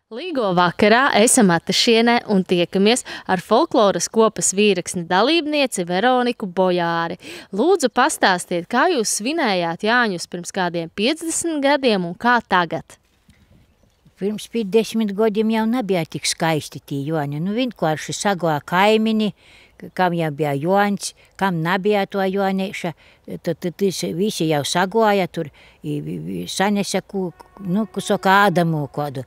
Līgo vakarā esam Atašienē un tiekamies ar folkloras kopas vīraksni dalībnieci Veroniku Bojāri. Lūdzu, pastāstiet, kā jūs svinējāt Jāņus pirms kādiem 50 gadiem un kā tagad? Pirms 50 gadiem jau nebija tik skaisti tie Joņi. Nu, vienkārši sagoja kaimini, kam jau bija Joņs, kam nebija to Joņieša. Tad visi jau sagoja tur, sanesa, saka, Ādamu kādu.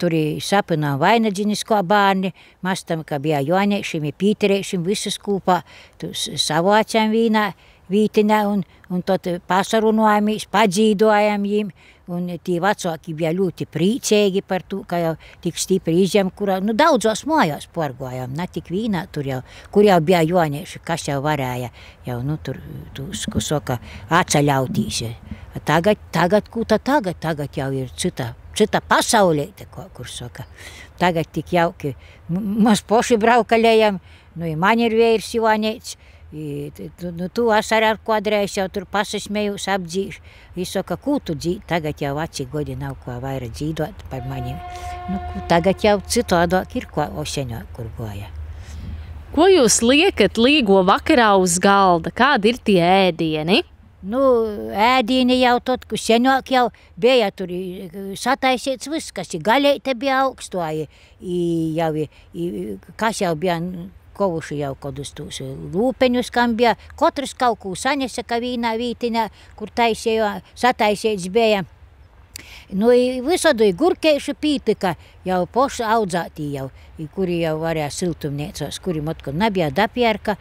Tur sapinā vainadžinis kā bērni, mastam, ka bija Joņiešiem, Pīterēšiem, visus kopā. Savācām vienā vītinē un tad pasarunājāmies, padzīdojām viņiem. Un tie vecāki bija ļoti priecīgi par to, ka jau tik stipri izņem, kurā, daudzos mājās porgojām, ne tik vienā tur jau, kur jau bija Joņieši, kas jau varēja jau, tur, ko saka, atceļautīs. Tagad jau ir cita pasaulīte, kur saka. Tagad tik jauki, mēs poši braukalējam, man ir veirs Joņietis. Tu asar ar kādreiz jau tur pasasmējus apdzīšu. Viņš saka, ko tu dzīvi? Tagad jau vaci godi nav ko vairāk dzīvot par maniem. Tagad jau citādāk ir ko oseņāk, kur goja. Ko jūs liekat Līgo vakarā uz galda? Kādi ir tie ēdieni? Ēdieni jau tad, kur senāk jau bija tur sataisīts viss, kas ir gaļeite bija augstoji. Kas jau bija kovuši jau kādus tūs lūpeņus, kam bija. Katrs kaut ko sanesa, ka vienā vītinā, kur sataisīts bija. Visādi gurkēšu pītika jau poši audzētī jau, kuri jau varēja siltumniecos, kuri motkod nebija dapjērka.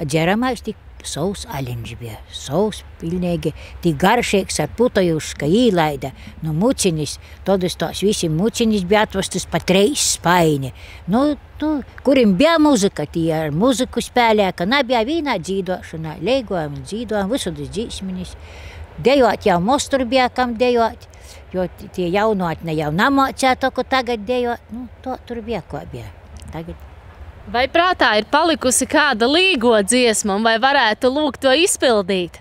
Džeramais tik savs aļņš bija, savs pilnīgi, tik garšīgs ar putojuška īlaida, mucinis, todus tos visi mucinis bija atvestus pa 3 spaini. Kurim bija muzika, tie ar muziku spēlēja, ka nebija vienā dzīdošanā, leigojam, dzīdojam, visādus dzīsminis. Dejot jau mostur bija, kam dejot, jo tie jaunotne jau namocē to, ko tagad dejot, to tur bija, ko bija tagad. Vai prātā ir palikusi kāda Līgo dziesma, vai varētu lūgt to izpildīt?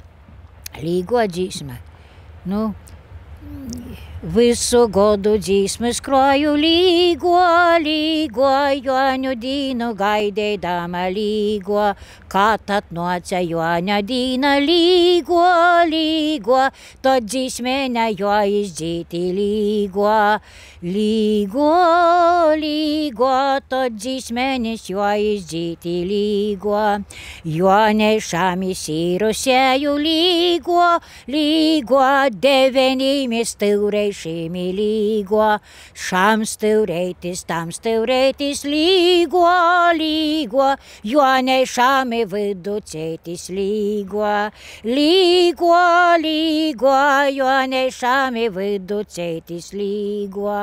Līgo dziesma? Visu godu dzīsmas kroju Līgo, Joņu dīnu gaidēdama Līgo, kā tad noca Joņa dīna Līgo, tad dzīsmēna jo izdzīti Līgo, tad dzīsmēnis jo izdzīti Līgo, Joņešām izsīrusēju Līgo, devenīmis tūrei šīmi Līgo, šam stūreitis, tam stūreitis Līgo, Joņešām vidu cētis Līgo, Joņešām vidu cētis Līgo.